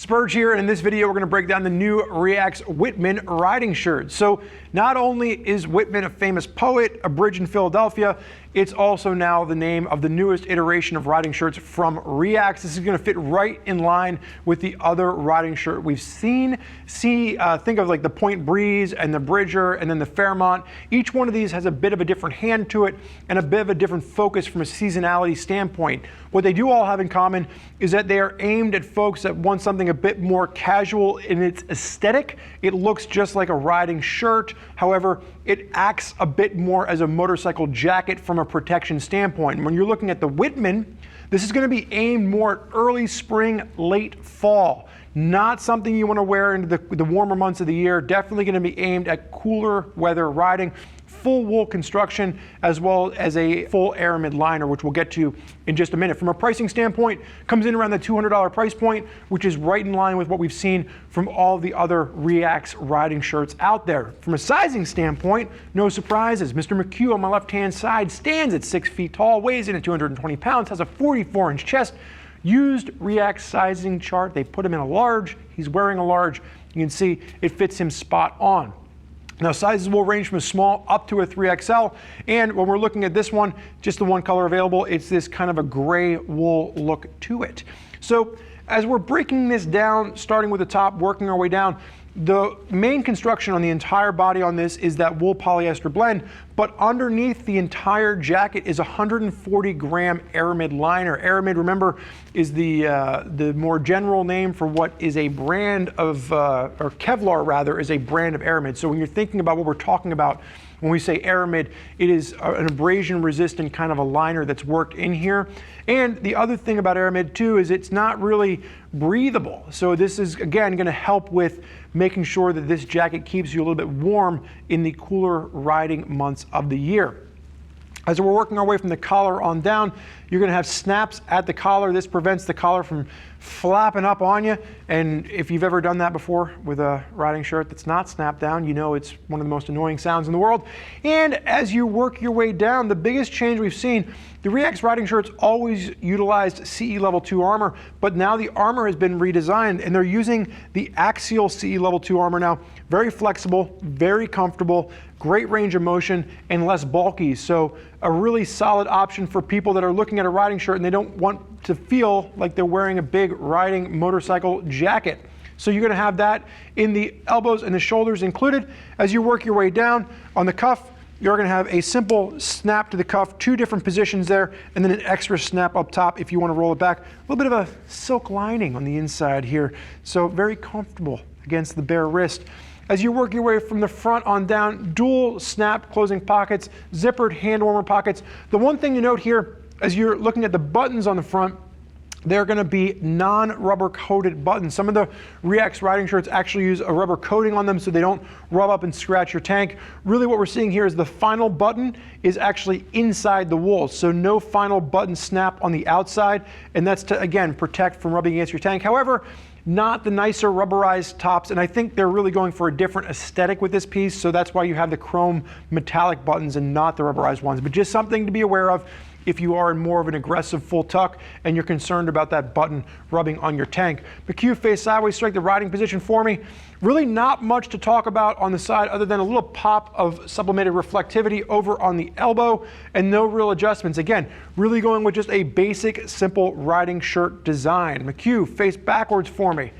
Spurge here, and in this video we're going to break down the new REAX Whitman Riding Shirt. So not only is Whitman a famous poet, a bridge in Philadelphia, it's also now the name of the newest iteration of riding shirts from REAX. This is going to fit right in line with the other riding shirt we've seen. Think of like the Point Breeze and the Bridger and then the Fairmont. Each one of these has a bit of a different hand to it and a bit of a different focus from a seasonality standpoint. What they do all have in common is that they are aimed at folks that want something a bit more casual in its aesthetic. It looks just like a riding shirt. However, it acts a bit more as a motorcycle jacket from a protection standpoint. When you're looking at the Whitman, this is going to be aimed more at early spring, late fall. Not something you want to wear into the warmer months of the year. Definitely going to be aimed at cooler weather riding. Full wool construction as well as a full Aramid liner, which we'll get to in just a minute. From a pricing standpoint, comes in around the $200 price point, which is right in line with what we've seen from all the other REAX riding shirts out there. From a sizing standpoint, no surprises. Mr. McHugh on my left-hand side stands at 6 feet tall, weighs in at 220 pounds, has a 44-inch chest. Used REAX sizing chart. They put him in a large. He's wearing a large. You can see it fits him spot on. Now sizes will range from a small up to a 3XL, and when we're looking at this one, just the one color available, it's this kind of a gray wool look to it. So as we're breaking this down, starting with the top, working our way down, the main construction on the entire body on this is that wool polyester blend, but underneath the entire jacket is a 140-gram Aramid liner. Aramid, remember, is the more general name for what is a brand of, or Kevlar rather, is a brand of Aramid. So when you're thinking about what we're talking about when we say Aramid, it is an abrasion-resistant kind of a liner that's worked in here. And the other thing about Aramid too is it's not really breathable. So this is, again, going to help with making sure that this jacket keeps you a little bit warm in the cooler riding months of the year. As we're working our way from the collar on down, you're going to have snaps at the collar. This prevents the collar from flapping up on you. And if you've ever done that before with a riding shirt that's not snapped down, you know it's one of the most annoying sounds in the world. And as you work your way down, the biggest change we've seen, the REAX riding shirts always utilized CE Level 2 armor, but now the armor has been redesigned and they're using the Axial CE Level 2 armor now. Very flexible, very comfortable, great range of motion, and less bulky. So a really solid option for people that are looking at a riding shirt and they don't want to feel like they're wearing a big riding motorcycle jacket. So you're going to have that in the elbows and the shoulders included. As you work your way down on the cuff, you're going to have a simple snap to the cuff, 2 different positions there, and then an extra snap up top if you want to roll it back. A little bit of a silk lining on the inside here, so very comfortable against the bare wrist. As you work your way from the front on down, dual snap closing pockets, zippered hand warmer pockets. The one thing to note here, as you're looking at the buttons on the front, they're going to be non-rubber coated buttons. Some of the REAX riding shirts actually use a rubber coating on them so they don't rub up and scratch your tank. Really what we're seeing here is the final button is actually inside the wool. So no final button snap on the outside. And that's to, again, protect from rubbing against your tank. However, not the nicer rubberized tops, and I think they're really going for a different aesthetic with this piece, so that's why you have the chrome metallic buttons and not the rubberized ones. But just something to be aware of if you are in more of an aggressive full tuck and you're concerned about that button rubbing on your tank. McHugh face sideways, strike the riding position for me. Really not much to talk about on the side other than a little pop of sublimated reflectivity over on the elbow and no real adjustments. Again, really going with just a basic, simple riding shirt design. McHugh face backwards for me.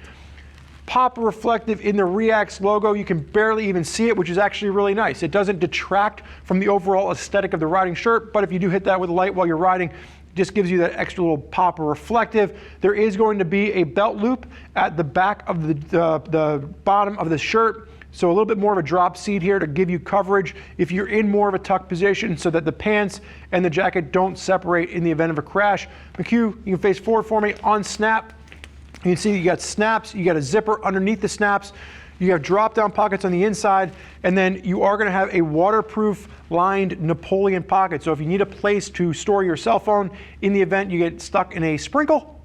Pop reflective in the REAX logo. You can barely even see it, which is actually really nice. It doesn't detract from the overall aesthetic of the riding shirt, but if you do hit that with light while you're riding, it just gives you that extra little pop of reflective. There is going to be a belt loop at the back of the bottom of the shirt. So a little bit more of a drop seat here to give you coverage if you're in more of a tuck position so that the pants and the jacket don't separate in the event of a crash. McHugh, you can face forward for me on snap. You can see you got snaps, you got a zipper underneath the snaps, you have drop down pockets on the inside, and then you are going to have a waterproof lined Napoleon pocket. So if you need a place to store your cell phone in the event you get stuck in a sprinkle,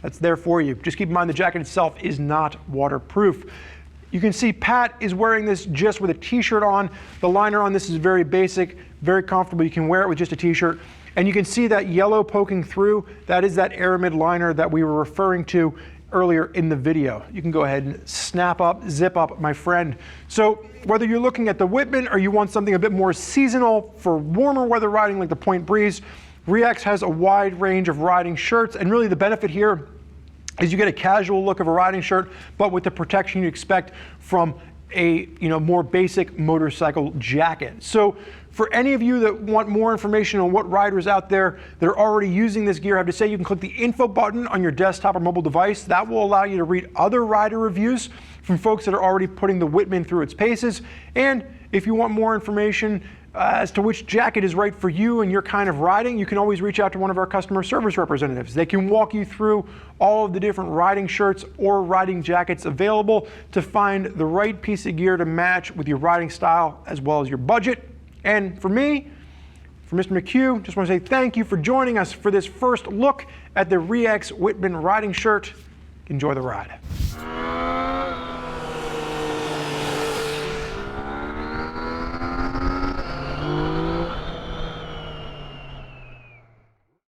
that's there for you. Just keep in mind the jacket itself is not waterproof. You can see Pat is wearing this just with a t-shirt on. The liner on this is very basic, very comfortable. You can wear it with just a t-shirt. And you can see that yellow poking through. That is that Aramid liner that we were referring to earlier in the video. You can go ahead and snap up, zip up, my friend. So whether you're looking at the Whitman or you want something a bit more seasonal for warmer weather riding like the Point Breeze, REAX has a wide range of riding shirts, and really the benefit here is you get a casual look of a riding shirt, but with the protection you expect from a more basic motorcycle jacket. So for any of you that want more information on what riders out there that are already using this gear, I have to say you can click the info button on your desktop or mobile device. That will allow you to read other rider reviews from folks that are already putting the Whitman through its paces. And if you want more information as to which jacket is right for you and your kind of riding, you can always reach out to one of our customer service representatives. They can walk you through all of the different riding shirts or riding jackets available to find the right piece of gear to match with your riding style as well as your budget. And for me, for Mr. McHugh, just want to say thank you for joining us for this first look at the REAX Whitman Riding Shirt. Enjoy the ride.